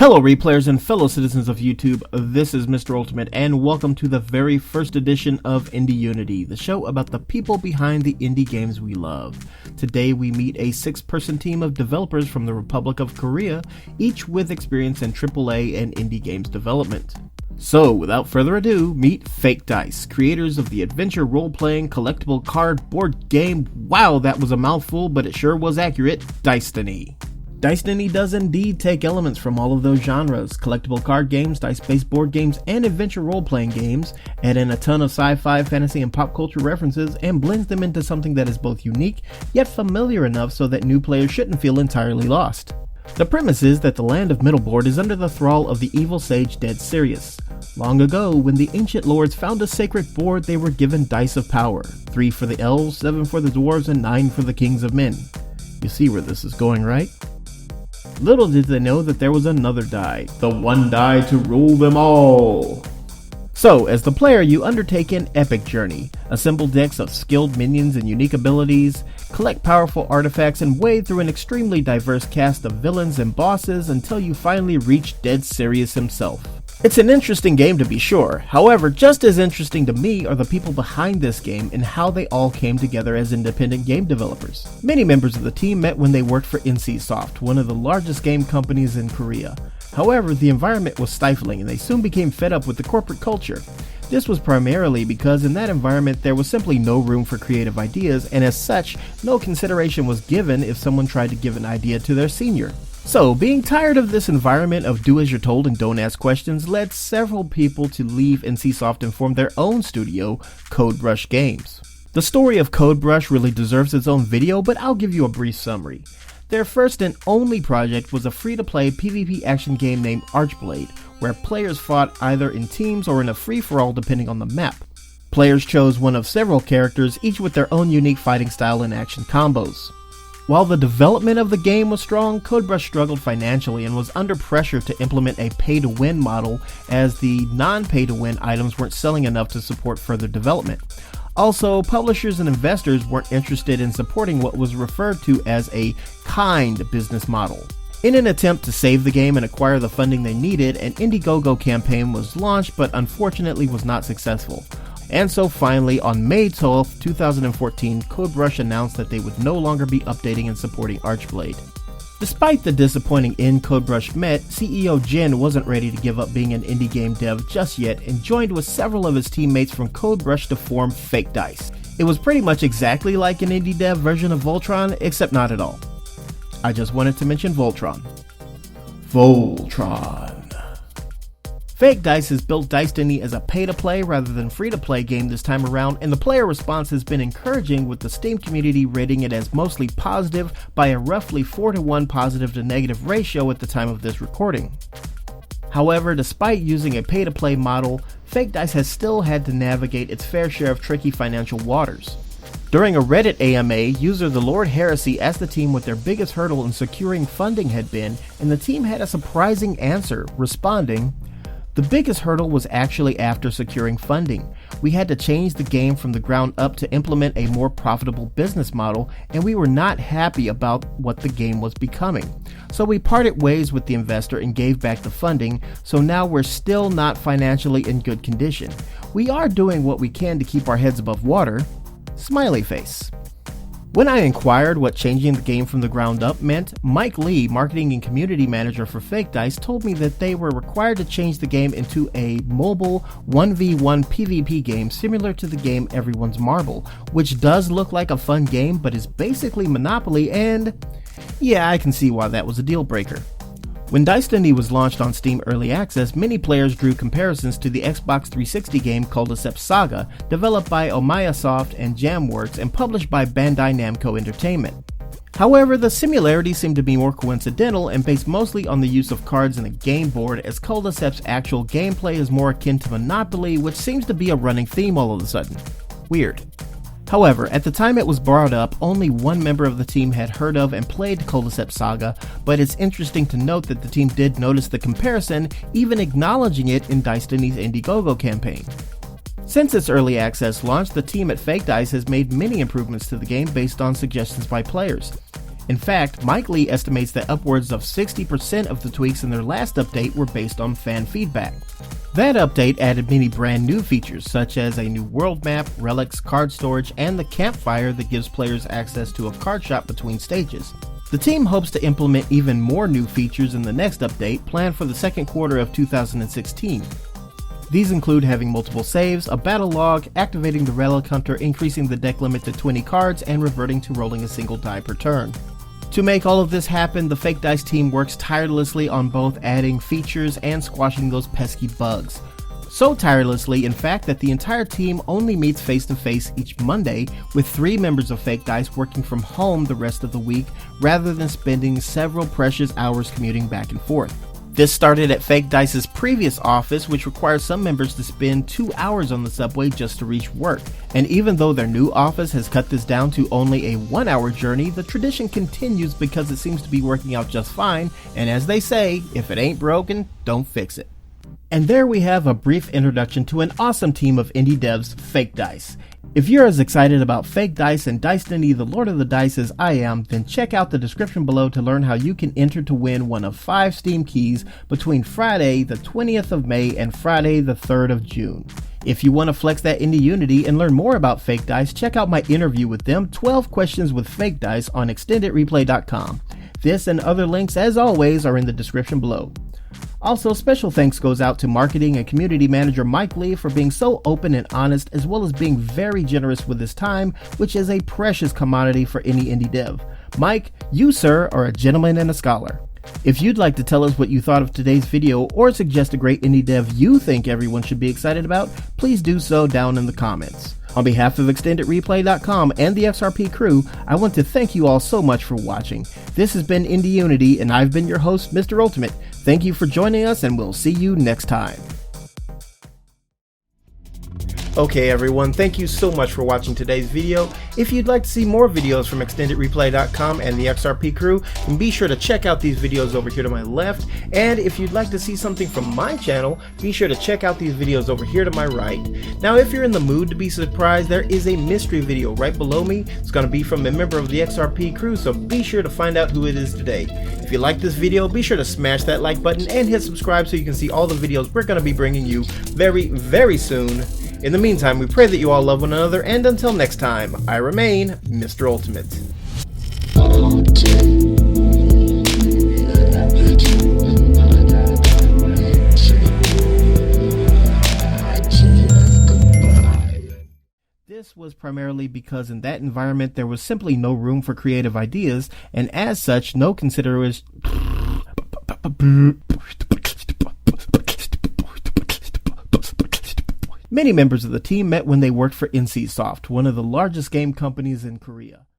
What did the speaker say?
Hello replayers and fellow citizens of YouTube, this is Mr. Ultimate and welcome to the very first edition of Indie Unity, the show about the people behind the indie games we love. Today we meet a 6-person team of developers from the Republic of Korea, each with experience in AAA and indie games development. So without further ado, meet Fakedice, creators of the adventure role-playing collectible card board game, wow that was a mouthful but it sure was accurate, Dicetiny. Dicetiny does indeed take elements from all of those genres, collectible card games, dice-based board games, and adventure role-playing games, add in a ton of sci-fi, fantasy, and pop culture references, and blends them into something that is both unique, yet familiar enough so that new players shouldn't feel entirely lost. The premise is that the land of Middleboard is under the thrall of the evil sage dead Sirius. Long ago, when the ancient lords found a sacred board, they were given dice of power, 3 for the elves, 7 for the dwarves, and 9 for the kings of men. You see where this is going, right? Little did they know that there was another die, the one die to rule them all. So, as the player, you undertake an epic journey, assemble decks of skilled minions and unique abilities, collect powerful artifacts, and wade through an extremely diverse cast of villains and bosses until you finally reach dead Sirius himself. It's an interesting game to be sure, however, just as interesting to me are the people behind this game and how they all came together as independent game developers. Many members of the team met when they worked for NCSoft, one of the largest game companies in Korea. However, the environment was stifling and they soon became fed up with the corporate culture. This was primarily because in that environment there was simply no room for creative ideas, and as such, no consideration was given if someone tried to give an idea to their senior. So, being tired of this environment of do as you're told and don't ask questions led several people to leave NCSoft and form their own studio, CodeBrush Games. The story of CodeBrush really deserves its own video, but I'll give you a brief summary. Their first and only project was a free-to-play PvP action game named Archblade, where players fought either in teams or in a free-for-all depending on the map. Players chose one of several characters, each with their own unique fighting style and action combos. While the development of the game was strong, CodeBrush struggled financially and was under pressure to implement a pay-to-win model, as the non-pay-to-win items weren't selling enough to support further development. Also, publishers and investors weren't interested in supporting what was referred to as a kind business model. In an attempt to save the game and acquire the funding they needed, an Indiegogo campaign was launched but unfortunately was not successful. And so finally, on May 12, 2014, CodeBrush announced that they would no longer be updating and supporting Archblade. Despite the disappointing end CodeBrush met, CEO Jin wasn't ready to give up being an indie game dev just yet and joined with several of his teammates from CodeBrush to form Fakedice. It was pretty much exactly like an indie dev version of Voltron, except not at all. I just wanted to mention Voltron. Fakedice has built Dicetiny as a pay-to-play rather than free-to-play game this time around, and the player response has been encouraging, with the Steam community rating it as mostly positive by a roughly 4-to-1 positive to negative ratio at the time of this recording. However, despite using a pay-to-play model, Fakedice has still had to navigate its fair share of tricky financial waters. During a Reddit AMA, user The Lord Heresy asked the team what their biggest hurdle in securing funding had been, and the team had a surprising answer, responding, "The biggest hurdle was actually after securing funding. We had to change the game from the ground up to implement a more profitable business model, and we were not happy about what the game was becoming. So we parted ways with the investor and gave back the funding, so now we're still not financially in good condition. We are doing what we can to keep our heads above water." Smiley face. When I inquired what changing the game from the ground up meant, Mike Lee, marketing and community manager for Fakedice, told me that they were required to change the game into a mobile 1v1 PvP game similar to the game Everyone's Marble, which does look like a fun game but is basically Monopoly, and yeah, I can see why that was a deal breaker. When Dicetiny was launched on Steam Early Access, many players drew comparisons to the Xbox 360 game Collectible Saga, developed by Omayasoft and Jamworks and published by Bandai Namco Entertainment. However, the similarities seem to be more coincidental and based mostly on the use of cards and a game board, as Collectible's actual gameplay is more akin to Monopoly, which seems to be a running theme all of a sudden. Weird. However, at the time it was brought up, only one member of the team had heard of and played Collectible Saga, but it's interesting to note that the team did notice the comparison, even acknowledging it in Dicetiny's Indiegogo campaign. Since its early access launch, the team at Fakedice has made many improvements to the game based on suggestions by players. In fact, MacLeod estimates that upwards of 60% of the tweaks in their last update were based on fan feedback. That update added many brand new features such as a new world map, relics, card storage, and the campfire that gives players access to a card shop between stages. The team hopes to implement even more new features in the next update planned for the second quarter of 2016. These include having multiple saves, a battle log, activating the relic hunter, increasing the deck limit to 20 cards, and reverting to rolling a single die per turn. To make all of this happen, the Fakedice team works tirelessly on both adding features and squashing those pesky bugs. So tirelessly, in fact, that the entire team only meets face-to-face each Monday, with 3 members of Fakedice working from home the rest of the week rather than spending several precious hours commuting back and forth. This started at Fakedice's previous office, which required some members to spend 2 hours on the subway just to reach work. And even though their new office has cut this down to only a 1-hour journey, the tradition continues because it seems to be working out just fine, and as they say, if it ain't broken, don't fix it. And there we have a brief introduction to an awesome team of indie devs, Fakedice. If you're as excited about Fakedice and Dicetiny, the Lord of the Dice, as I am, then check out the description below to learn how you can enter to win one of 5 Steam keys between Friday the 20th of May and Friday the 3rd of June. If you want to flex that indie unity and learn more about Fakedice, check out my interview with them, 12 Questions with Fakedice, on extendedreplay.com. This and other links, as always, are in the description below. Also, special thanks goes out to marketing and community manager MacLeod for being so open and honest, as well as being very generous with his time, which is a precious commodity for any indie dev. Mike, you sir are a gentleman and a scholar. If you'd like to tell us what you thought of today's video or suggest a great indie dev you think everyone should be excited about, please do so down in the comments. On behalf of extendedreplay.com and the XRP crew, I want to thank you all so much for watching. This has been Indie Unity, and I've been your host, Mr. Ultimate. Thank you for joining us, and we'll see you next time. Okay everyone, thank you so much for watching today's video. If you'd like to see more videos from extendedreplay.com and the XRP crew, then be sure to check out these videos over here to my left. And if you'd like to see something from my channel, be sure to check out these videos over here to my right. Now if you're in the mood to be surprised, there is a mystery video right below me. It's going to be from a member of the XRP crew, so be sure to find out who it is today. If you like this video, be sure to smash that like button and hit subscribe so you can see all the videos we're going to be bringing you very, very soon. In the meantime, we pray that you all love one another, and until next time, I remain Mr. Ultimate. This was primarily because in that environment there was simply no room for creative ideas, and as such, no consideration. Many members of the team met when they worked for NCSoft, one of the largest game companies in Korea.